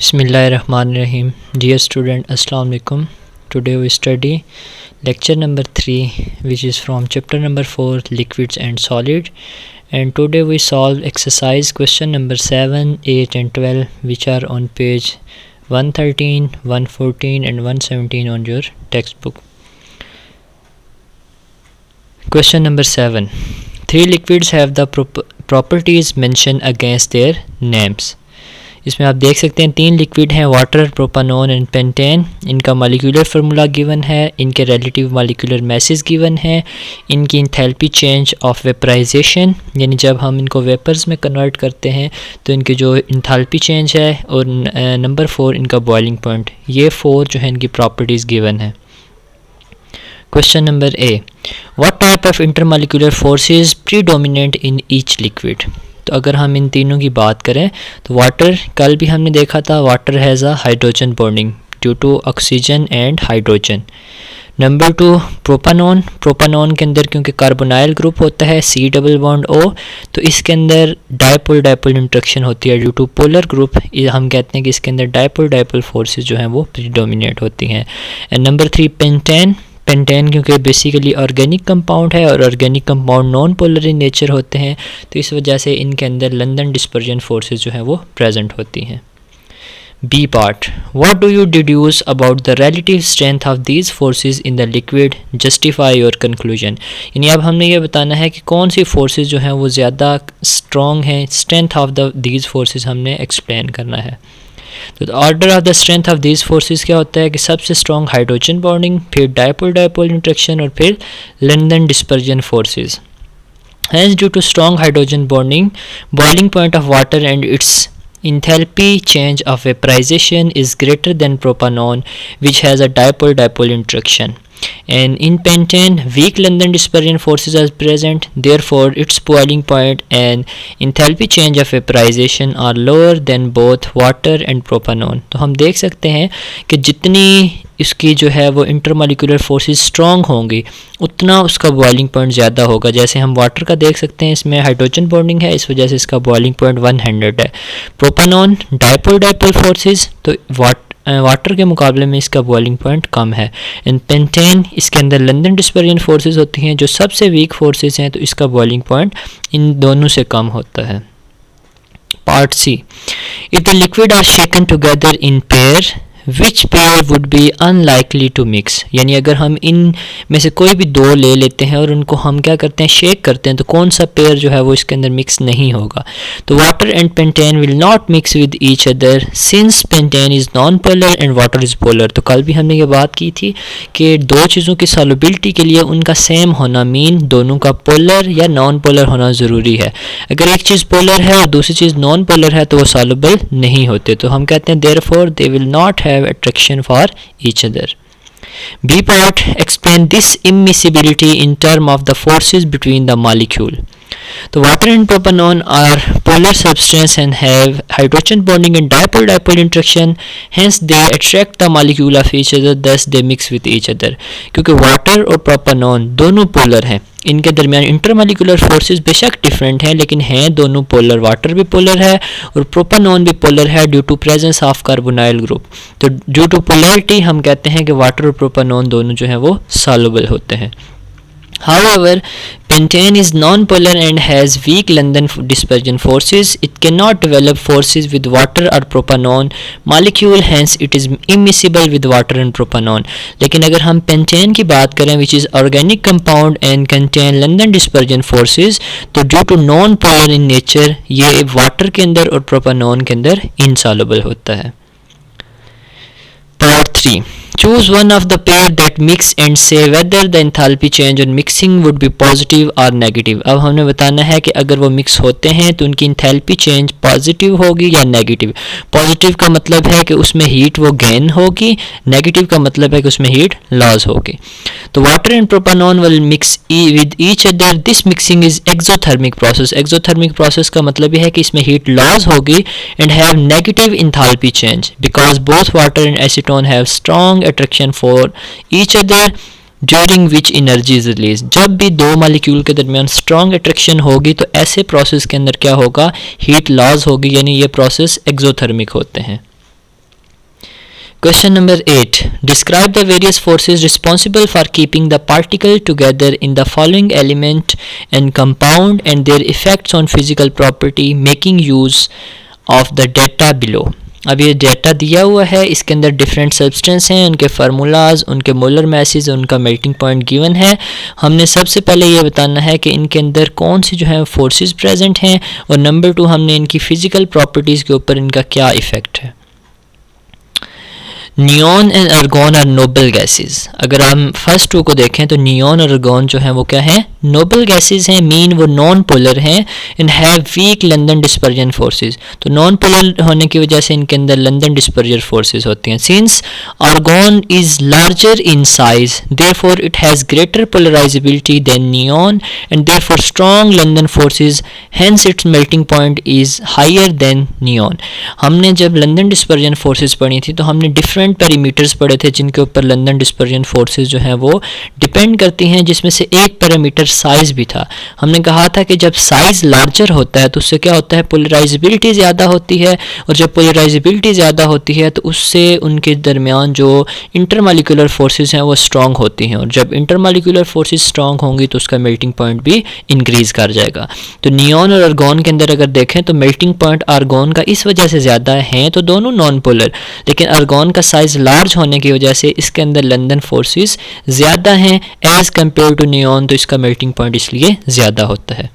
Bismillahirrahmanirrahim. Dear student, Assalamu alaikum. Today we study lecture number 3, which is from chapter number 4, liquids and solid. And today we solve exercise question number 7, 8 and 12, which are on page 113, 114 and 117 on your textbook. Question number 7. 3 liquids have the properties mentioned against their names. इसमें आप देख सकते हैं 3 liquid हैं, water, propanone and pentane. इनका molecular formula given है, इनके relative molecular message given है, इनकी इंथैल्पी चेंज ऑफ वेपराइजेशन, यानी जब हम इनको वेपर्स में कन्वर्ट करते हैं तो इनकी जो इंथैल्पी चेंज है, और नंबर 4 इनका बॉइलिंग पॉइंट. ये 4 जो है इनकी प्रॉपर्टीज़ गिवन है. Question number A, what type of intermolecular forces predominate in each liquid. तो अगर हम इन तीनों की बात करें तो वाटर, कल भी हमने देखा था, water has a hydrogen bonding due to oxygen and hydrogen. Number 2 propanone. Propanone के अंदर क्योंकि कार्बोनाइल ग्रुप होता है C डबल बॉन्ड O, तो इसके अंदर डायपोल डायपोल इंट्रैक्शन होती है ड्यू टू पोलर ग्रुप. हम कहते हैं कि इसके अंदर डायपोल डायपोल फोर्सेस जो हैं वो प्रीडोमिनेट होती हैं. And number 3 pentane. पेंटेन क्योंकि बेसिकली ऑर्गेनिक कंपाउंड है और organic compound non polar in nature होते हैं, तो इस वजह से इनके अंदर लंदन डिस्पर्जन फोर्सेस जो हैं वो प्रेजेंट होती हैं. B part, what do you deduce about the relative strength of these forces in the liquid, justify your conclusion. यानी अब हमने ये बताना है कि कौन सी फोर्सेस जो हैं वो ज़्यादा स्ट्रॉन्ग हैं, स्ट्रेंथ ऑफ दीज फोर्सेस हमने एक्सप्लेन करना है. तो order of the strength of these forces क्या होता है कि सबसे स्ट्रॉन्ग हाइड्रोजन बॉन्डिंग, फिर डायपोल डायपोल इंट्रैक्शन और फिर London dispersion forces. Hence, due to strong hydrogen bonding, boiling point of water and its enthalpy change of vaporization is greater than propanone, which has a dipole dipole interaction. And in pentane, weak London dispersion forces are present, therefore its boiling point and enthalpy change of vaporization are lower than both water and propanone. तो हम देख सकते हैं कि जितनी इसकी जो है वो इंटरमॉलिक्यूलर फोर्सेस स्ट्रॉन्ग होंगी उतना उसका बॉइलिंग पॉइंट ज़्यादा होगा. जैसे हम वाटर का देख सकते हैं, इसमें हाइड्रोजन बॉन्डिंग है, इस वजह से इसका बॉइलिंग पॉइंट 100 है. प्रोपानोन डायपोल डायपोल फोर्सेस, तो वाटर के मुकाबले में इसका बॉइलिंग पॉइंट कम है. इन पेंटेन, इसके अंदर लंदन डिस्पर्जन फोर्सेस होती हैं जो सबसे वीक फोर्सेस हैं, तो इसका बॉइलिंग पॉइंट इन दोनों से कम होता है. Part C, if the liquid are shaken together in pair, which pair would be unlikely to mix. यानी अगर हम इन में से कोई भी 2 ले लेते हैं और उनको हम क्या करते हैं, शेक करते हैं, तो कौन सा पेयर जो है वो इसके अंदर मिक्स नहीं होगा. तो water and pentane will not mix with each other since pentane is non polar and water is polar. तो कल भी हमने ये बात की थी कि 2 चीज़ों की सॉल्युबिलिटी के लिए उनका सेम होना मीन दोनों का पोलर या नॉन पोलर होना ज़रूरी है. अगर एक चीज़ पोलर है और दूसरी चीज़ नॉन पोलर है तो वो सॉल्युबल नहीं होते. तो हम कहते हैं therefore they will not have attraction for each other. B part, explain this immiscibility in term of the forces between the molecule. So water and propanone are polar substance and have hydrogen bonding and dipole dipole interaction, hence they attract the molecule of each other, thus they mix with each other. क्योंकि water और propanone दोनों polar हैं, इनके दरमियान intermolecular forces बेशक different हैं लेकिन हैं दोनों पोलर. वाटर भी पोलर है और प्रोपानोन भी पोलर है due to presence of carbonyl group. तो ड्यू टू पोलैरिटी हम कहते हैं कि वाटर और प्रोपानोन दोनों जो हैं वो सॉल्युबल होते हैं. However, pentane is non-polar and has weak London dispersion forces. It cannot develop forces with water or propanone molecule, hence it is immiscible with water and propanone. लेकिन अगर हम pentane की बात करें, which is organic compound and contain London dispersion forces, तो due to non-polar in nature ये water के अंदर और propanone के अंदर insoluble होता है. Part 3. Choose one of the pair that mix and say whether the enthalpy change on mixing would be positive or negative. अब हमने बताना है कि अगर वो मिक्स होते हैं तो उनकी enthalpy change पॉजिटिव होगी या नेगेटिव. पॉजिटिव का मतलब है कि उसमें हीट वो गेन होगी, नेगेटिव का मतलब है कि उसमें हीट लॉस होगी. तो water and propanone will mix with each other. This mixing is exothermic process. Exothermic process का मतलब है कि इसमें हीट लॉस होगी and have negative enthalpy change because both water and acetone have strong attraction for each other during which energy is released. जब भी 2 molecule के दरमियान स्ट्रॉन्ग अट्रैक्शन होगी तो ऐसे प्रोसेस के अंदर क्या होगा, हीट लॉस होगी, यानी ये प्रोसेस एक्सोथर्मिक होते हैं. Question number 8. Describe the various forces responsible for keeping the particle together in the following element and compound and their effects on physical property, making use of the data below. अब ये data दिया हुआ है, इसके अंदर different substance हैं, उनके formulas, उनके मोलर मैसेज, उनका मेल्टिंग पॉइंट गिवन है. हमने सबसे पहले ये बताना है कि इनके अंदर कौन सी जो है फोर्सेस प्रेजेंट हैं, और नंबर 2 हमने इनकी फ़िज़िकल प्रॉपर्टीज़ के ऊपर इनका क्या इफ़ेक्ट है. Neon and argon are noble gases. अगर हम फर्स्ट 2 को देखें तो नियॉन और आर्गॉन जो है वो क्या है, नोबल गैसेस हैं. मीन वो नॉन पोलर हैं and have week London dispersion forces. तो नॉन पोलर होने की वजह से इनके अंदर लंदन डिस्पर्जन फोर्सेस होती हैं. Since argon is larger in size therefore it has greater polarizability than neon and therefore strong London forces, hence its melting point is higher than neon. हमने जब लंदन डिस्पर्जन फोर्सेस पढ़ी थी तो हमने different parameters पढ़े थे जिनके ऊपर लंदन डिस्पर्जन फोर्सेस जो हैं वो डिपेंड करती हैं, जिसमें से एक पैरामीटर साइज भी था. हमने कहा था कि जब साइज लार्जर होता है तो उससे क्या होता है, पोलराइजेबिलिटी ज़्यादा होती है, और जब पोलराइजेबिलिटी ज़्यादा होती है तो उससे उनके दरमियान जो इंटरमॉलिक्यूलर फोर्सेस हैं वो स्ट्रॉन्ग होती हैं, और जब इंटरमॉलिक्यूलर फोर्सेस स्ट्रॉन्ग होंगी तो उसका मेल्टिंग पॉइंट भी इंक्रीज कर जाएगा. तो नियॉन और आर्गॉन के अंदर अगर देखें तो मेल्टिंग पॉइंट आर्गॉन का इस वजह से ज़्यादा है, तो दोनों नॉन पोलर, लेकिन आर्गॉन का साइज लार्ज होने की वजह से इसके अंदर लंदन फोर्सेस ज़्यादा हैं एज़ कम्पेयर टू नियॉन, तो इसका मेल्टिंग पॉइंट इसलिए ज़्यादा होता है.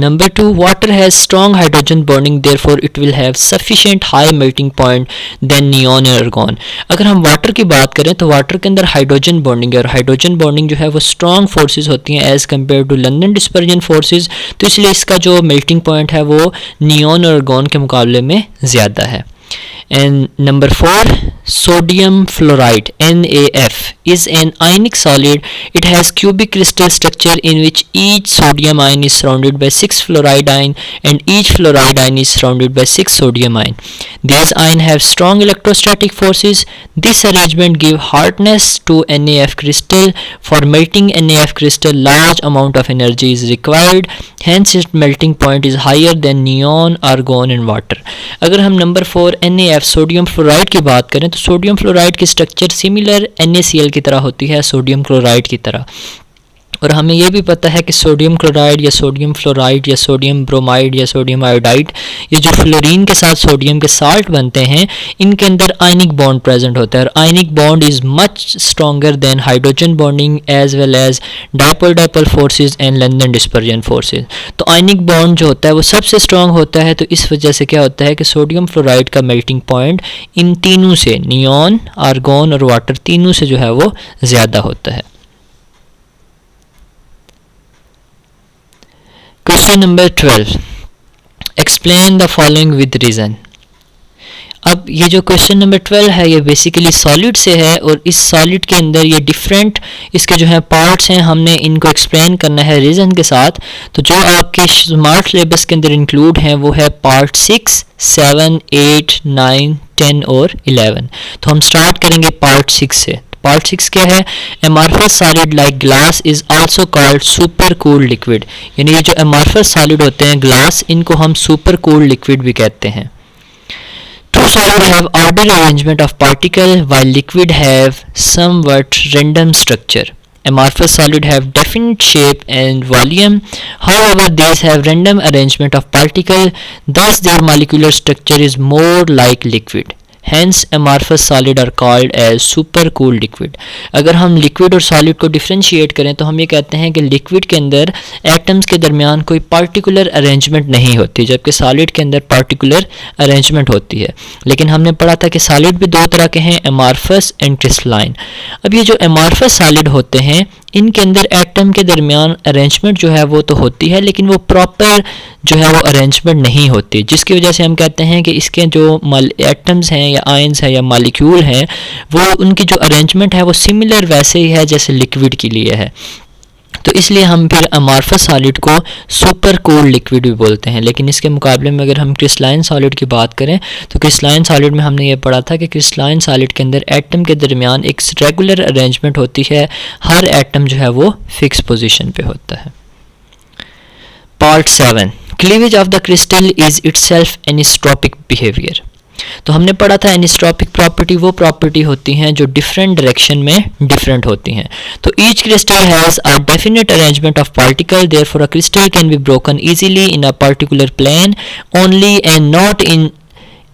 Number 2, water has strong hydrogen bonding, therefore it will have sufficient high melting point than neon and argon. अगर हम वाटर की बात करें तो वाटर के अंदर हाइड्रोजन बॉन्डिंग है, और हाइड्रोजन बॉन्डिंग जो है वो स्ट्रॉन्ग फोर्सेस होती हैं as compare to London dispersion forces, तो इसलिए इसका जो मेल्टिंग पॉइंट है वो नियॉन और argon के मुकाबले में ज़्यादा है. And number 4, sodium fluoride NaF is an ionic solid. It has cubic crystal structure in which each sodium ion is surrounded by 6 fluoride ion and each fluoride ion is surrounded by 6 sodium ion. These ions have strong electrostatic forces. This arrangement gives hardness to NaF crystal. For melting NaF crystal, large amount of energy is required. Hence its melting point is higher than neon, argon and water. अगर हम number 4 NaF sodium fluoride की बात करें तो sodium fluoride की structure similar NaCl की तरह होती है, सोडियम क्लोराइड की तरह. और हमें यह भी पता है कि सोडियम क्लोराइड या सोडियम फ्लोराइड या सोडियम ब्रोमाइड या सोडियम आयोडाइड, ये जो फ्लोरीन के साथ सोडियम के साल्ट बनते हैं, इनके अंदर आयनिक बॉन्ड प्रेजेंट होता है, और ionic bond is much stronger than hydrogen bonding as well as dipole dipole forces and London dispersion forces. तो आयनिक बॉन्ड जो होता है वो सबसे स्ट्रॉन्ग होता है, तो इस वजह से क्या होता है कि सोडियम फ्लोराइड का मेल्टिंग पॉइंट इन तीनों से, नियॉन, आर्गॉन और वाटर, तीनों से जो है वो ज़्यादा होता है. Question number 12, explain the following with reason. अब ये जो क्वेश्चन नंबर 12 है ये बेसिकली सॉलिड से है, और इस सॉलिड के अंदर ये डिफरेंट इसके जो है पार्ट्स हैं, हमने इनको एक्सप्लेन करना है रीज़न के साथ. तो जो आपके स्मार्ट सिलेबस के अंदर इंक्लूड हैं वो है पार्ट 6, 7, 8, 9, 10 और 11. तो हम स्टार्ट करेंगे पार्ट 6 से. पार्ट 6 क्या है, amorphous solid like glass is also called super cooled liquid. यानी ये जो एमॉर्फस सॉलिड होते हैं ग्लास, इनको हम सुपर कूल्ड लिक्विड भी कहते हैं. Two solids have ordered arrangement of particle while liquid have somewhat random structure. Amorphous solids have definite shape and volume. However, these have random arrangement of particle. Thus, their molecular structure is more like liquid. Hence, amorphous solid are called as super cooled liquid. अगर हम liquid और solid को differentiate करें तो हम ये कहते हैं कि लिक्विड के अंदर एटम्स के दरमियान कोई पार्टिकुलर अरेंजमेंट नहीं होती, जबकि सॉलिड के अंदर पार्टिकुलर अरेंजमेंट होती है. लेकिन हमने पढ़ा था कि सॉलिड भी दो तरह के हैं, एमॉर्फस एंड क्रिस्टलाइन. अब ये जो एमॉर्फस सॉलिड होते हैं इनके अंदर एटम के दरमियान अरेंजमेंट जो है वो तो होती है, लेकिन वो प्रॉपर जो है वो अरेंजमेंट नहीं होती, जिसकी वजह से हम कहते हैं कि इसके जो एटम्स हैं या आयंस हैं या मॉलिक्यूल हैं, वो उनकी जो अरेंजमेंट है वो सिमिलर वैसे ही है जैसे लिक्विड के लिए है. तो इसलिए हम फिर अमॉर्फस सॉलिड को सुपर कूल्ड लिक्विड भी बोलते हैं. लेकिन इसके मुकाबले में अगर हम क्रिस्टलाइन सॉलिड की बात करें तो क्रिस्टलाइन सॉलिड में हमने ये पढ़ा था कि क्रिस्टलाइन सॉलिड के अंदर एटम के दरमियान एक रेगुलर अरेंजमेंट होती है, हर एटम जो है वो फिक्स पोजीशन पे होता है. Part 7, cleavage of the crystal is itself anisotropic behaviour. तो हमने पढ़ा था एनिस्ट्रॉपिक प्रॉपर्टी वो प्रॉपर्टी होती हैं जो डिफरेंट डायरेक्शन में डिफरेंट होती हैं। तो each crystal has a definite arrangement of particle, therefore a crystal can be broken easily in a particular plane only and not in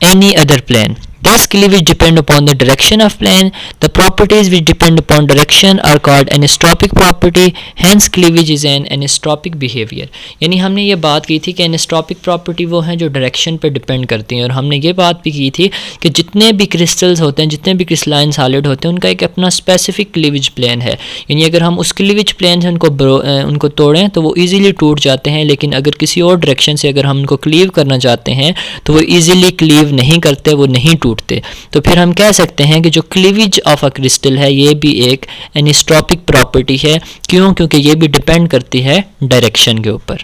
any other plane. Thus cleavage depend upon the direction of plane. The properties which depend upon direction are called anisotropic property. Hence cleavage is an anisotropic behavior. यानी हमने ये बात की थी कि anisotropic property वो हैं जो डायरेक्शन पे डिपेंड करती हैं, और हमने ये बात भी की थी कि जितने भी क्रिस्टल्स होते हैं, जितने भी क्रिस्टलाइन सॉलिड होते हैं, उनका एक अपना स्पेसिफिक क्लीवेज प्लेन है। यानी अगर हम उस क्लीवेज प्लेन से उनको तोड़ें तो वो ईजिली टूट जाते हैं, लेकिन अगर किसी और डायरेक्शन से अगर हम उनको क्लीव करना चाहते हैं तो वो ईजिली क्लीव नहीं करते, वो नहीं टूटते। तो फिर हम कह सकते हैं कि जो क्लीवेज ऑफ अ क्रिस्टल है ये भी एक एनिस्ट्रॉपिक प्रॉपर्टी है। क्यों? क्योंकि ये भी डिपेंड करती है डायरेक्शन के ऊपर।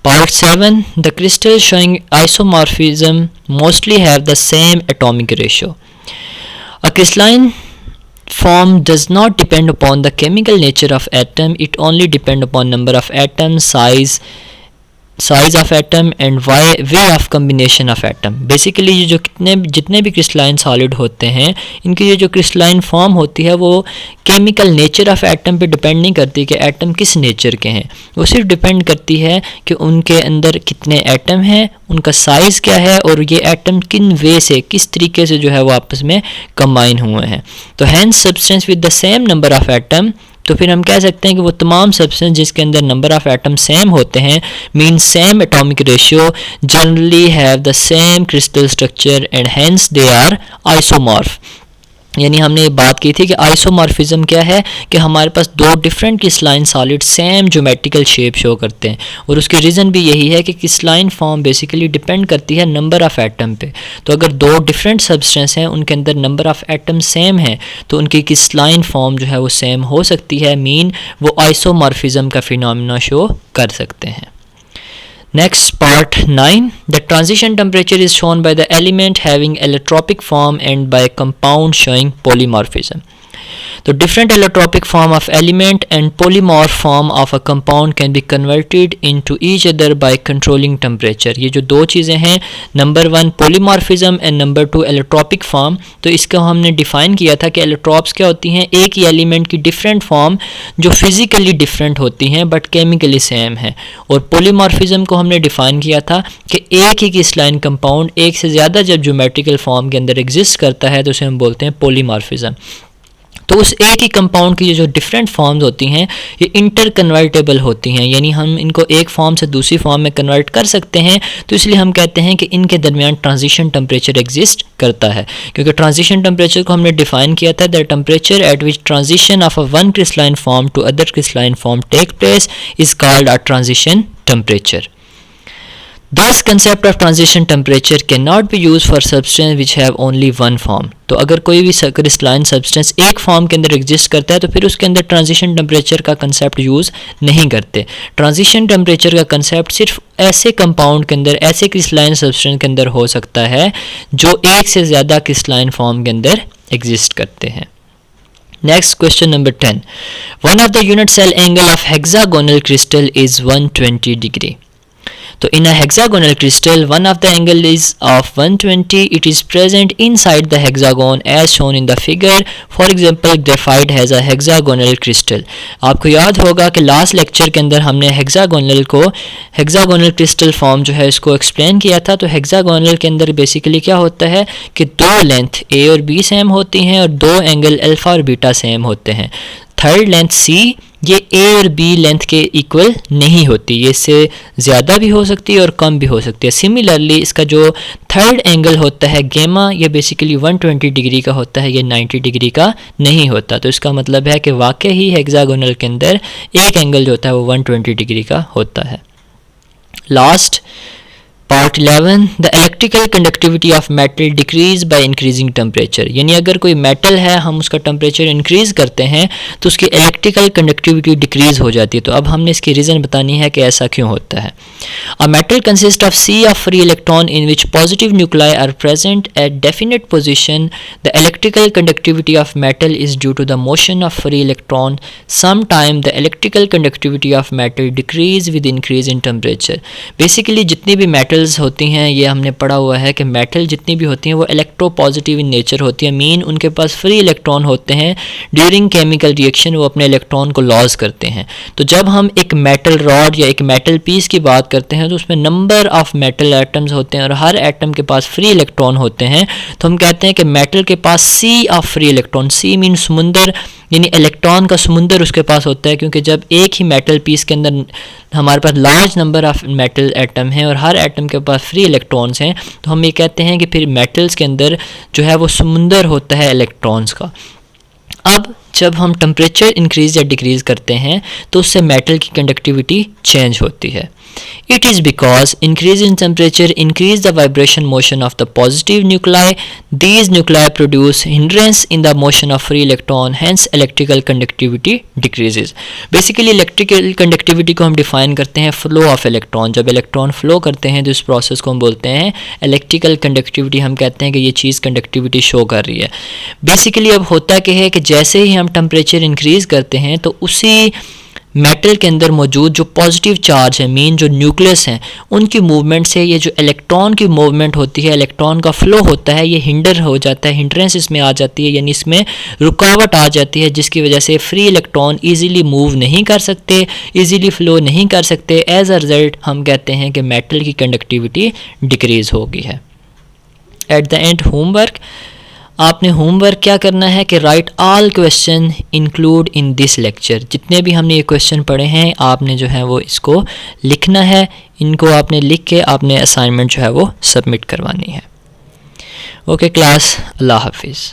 Part 7. The crystals showing isomorphism mostly have the same atomic ratio. A crystalline form does not depend upon the chemical nature of atom, it only depends upon number of atoms, size of atom and way of combination of atom. Basically ये जो जितने भी crystalline solid होते हैं, इनकी ये जो crystalline form होती है वो केमिकल नेचर ऑफ एटम पे डिपेंड नहीं करती कि एटम किस नेचर के हैं, वो सिर्फ डिपेंड करती है कि उनके अंदर कितने एटम हैं, उनका साइज़ क्या है और ये एटम किन वे से, किस तरीके से जो है वो आपस में कंबाइन हुए हैं। तो hence substance with the same number of atom, तो फिर हम कह सकते हैं कि वो तमाम सब्सटेंस जिसके अंदर नंबर ऑफ एटम सेम होते हैं, mean same atomic ratio, generally have the same crystal structure and hence they are isomorph. यानी हमने ये बात की थी कि आइसोमॉर्फिज्म क्या है कि हमारे पास दो different crystalline solid same geometrical shape show करते हैं, और उसके रीज़न भी यही है कि क्रिस्टलाइन फॉर्म बेसिकली डिपेंड करती है नंबर ऑफ़ एटम पे। तो अगर दो डिफरेंट सब्सटेंस हैं, उनके अंदर नंबर ऑफ़ एटम सेम है, तो उनकी क्रिस्टलाइन फॉर्म जो है वो सेम हो सकती है, मीन वो आइसोमॉर्फिज्म का फिनोमेना शो कर सकते हैं। Next, part 9. The transition temperature is shown by the element having allotropic form and by compound showing polymorphism. तो different allotropic form of element and polymorph form of a compound can be converted into each other by controlling temperature. ये जो दो चीज़ें हैं, number 1 polymorphism and number 2 allotropic form, तो इसको हमने define किया था कि allotropes क्या होती हैं, एक ही एलिमेंट की डिफरेंट फॉर्म जो फिज़िकली डिफरेंट होती हैं बट केमिकली सेम है। और polymorphism को हमने डिफ़ाइन किया था कि एक ही क्रिस्टलाइन कंपाउंड एक से ज़्यादा जब ज्योमेट्रिकल फॉर्म के अंदर एग्जिस्ट करता है तो उसे हम बोलते हैं polymorphism। तो उस एक ही कंपाउंड की जो डिफरेंट फॉर्म्स होती हैं ये इंटर कन्वर्टेबल होती हैं, यानी हम इनको एक फॉर्म से दूसरी फॉर्म में कन्वर्ट कर सकते हैं। तो इसलिए हम कहते हैं कि इनके दरमियान ट्रांजिशन टेम्परेचर एग्जिस्ट करता है, क्योंकि ट्रांजिशन टेम्परेचर को हमने डिफाइन किया था, the temperature at which transition of a one crystalline form to other crystalline form take place is called a transition temperature. Thus concept of transition temperature cannot be used for substance which have only one form. तो अगर कोई भी crystalline substance एक form के अंदर exist करता है तो फिर उसके अंदर ट्रांजिशन टेम्परेचर का कंसेप्ट यूज़ नहीं करते। ट्रांजिशन टेम्परेचर का कंसेप्ट सिर्फ ऐसे कंपाउंड के अंदर, ऐसे क्रिस्टलाइन सब्सटेंस के अंदर हो सकता है जो एक से ज़्यादा क्रिस्टलाइन फॉर्म के अंदर एग्जिस्ट करते हैं। Next, question number 10. One of the unit cell angle of hexagonal crystal is 120 degree. So in a hexagonal crystal, one of the angle is of 120. It is present inside the hexagon as shown in the figure. For example, graphite has a hexagonal crystal. आपको याद होगा कि last lecture के अंदर हमने hexagonal crystal form जो है इसको एक्सप्लेन किया था। तो हेक्सागोनल के अंदर बेसिकली क्या होता है कि दो लेंथ ए और बी सेम होती हैं और दो एंगल अल्फा और बीटा सेम होते हैं। थर्ड लेंथ सी ये ए और बी लेंथ के इक्वल नहीं होती, ये इससे ज़्यादा भी हो सकती है और कम भी हो सकती है। सिमिलरली इसका जो थर्ड एंगल होता है गेमा, ये बेसिकली 120 डिग्री का होता है, ये 90 डिग्री का नहीं होता। तो इसका मतलब है कि वाकई ही हेक्सागोनल के अंदर एक एंगल जो होता है वो 120 डिग्री का होता है। Last part 11, the electrical conductivity of metal decrease by increasing temperature. यानी अगर कोई मेटल है, हम उसका टेम्परेचर इंक्रीज़ करते हैं तो उसकी इलेक्ट्रिकल कंडक्टिविटी डिक्रीज़ हो जाती है। तो अब हमने इसकी रीज़न बतानी है कि ऐसा क्यों होता है। A metal consist of sea of free electron in which positive nuclei are present at definite position. The electrical conductivity of metal is due to the motion of free electron. Some time the electrical conductivity of metal decrease with increase in temperature. Basically जितनी भी metal metals होती हैं, ये हमने पढ़ा हुआ है कि मेटल जितनी भी होती हैं वो इलेक्ट्रोपॉजिटिव इन नेचर होती है, मीन उनके पास फ्री इलेक्ट्रॉन होते हैं, ड्यूरिंग केमिकल रिएक्शन वो अपने इलेक्ट्रॉन को लॉस करते हैं। तो जब हम एक मेटल रॉड या एक मेटल पीस की बात करते हैं तो उसमें नंबर ऑफ मेटल एटम्स होते हैं और हर एटम के पास फ्री इलेक्ट्रॉन होते हैं, तो हम कहते हैं कि मेटल के पास sea of free electron, sea mean समुंदर, यानी इलेक्ट्रॉन का समुंदर उसके पास होता है, क्योंकि जब एक ही मेटल पीस के अंदर हमारे पास large number of metal atom हैं और हर एटम के पास फ्री इलेक्ट्रॉन्स हैं, तो हम ये कहते हैं कि फिर मेटल्स के अंदर जो है वो समुंदर होता है इलेक्ट्रॉन्स का। अब जब हम टेम्परेचर इंक्रीज़ या डिक्रीज़ करते हैं तो उससे मेटल की कंडक्टिविटी चेंज होती है। It is because increase in temperature increase the vibration motion of the positive nuclei. These nuclei produce hindrance in the motion of free electron, hence electrical conductivity decreases. Basically electrical conductivity को हम define करते हैं flow of electron. जब electron flow करते हैं तो इस process को हम बोलते हैं electrical conductivity, हम कहते हैं कि ये चीज़ conductivity show कर रही है। Basically अब होता क्या है कि जैसे ही हम temperature increase करते हैं तो उसी मेटल के अंदर मौजूद जो पॉजिटिव चार्ज है, मेन जो न्यूक्लियस हैं, उनकी मूवमेंट से ये जो इलेक्ट्रॉन की मूवमेंट होती है, इलेक्ट्रॉन का फ्लो होता है, ये हिंडर हो जाता है, हिंड्रेंस इसमें आ जाती है, यानी इसमें रुकावट आ जाती है, जिसकी वजह से फ्री इलेक्ट्रॉन इजीली मूव नहीं कर सकते, इजीली फ्लो नहीं कर सकते। एज अ रिजल्ट हम कहते हैं कि मेटल की कंडक्टिविटी डिक्रीज़ हो गई है। एट द एंड होमवर्क, आपने होमवर्क क्या करना है कि right all question include in this lecture. जितने भी हमने ये क्वेश्चन पढ़े हैं आपने जो है वो इसको लिखना है, इनको आपने लिख के आपने असाइनमेंट जो है वो सबमिट करवानी है। ओके क्लास, अल्लाह हाफिज़।